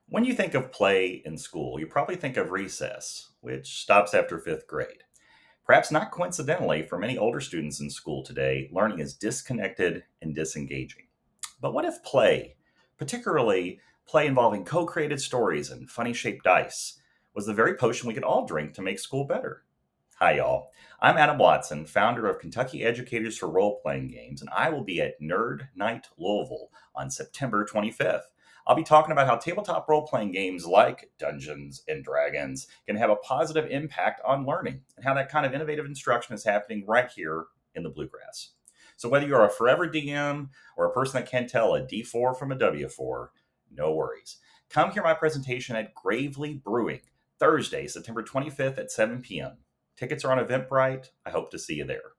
When you think of play in school, you probably think of recess, which stops after fifth grade. Perhaps not coincidentally, for many older students in school today, learning is disconnected and disengaging. But what if play, particularly play involving co created stories and funny shaped dice, was the very potion we could all drink to make school better? Hi, y'all. I'm Adam Watson, founder of Kentucky Educators for Role Playing Games, and I will be at Nerd Night Louisville on September 25th. I'll be talking about how tabletop role playing games like Dungeons and Dragons can have a positive impact on learning and how that kind of innovative instruction is happening right here in the bluegrass. So, whether you're a forever DM or a person that can't tell a D4 from a W4, no worries. Come hear my presentation at Gravely Brewing, Thursday, September 25th at 7 p.m. Tickets are on Eventbrite. I hope to see you there.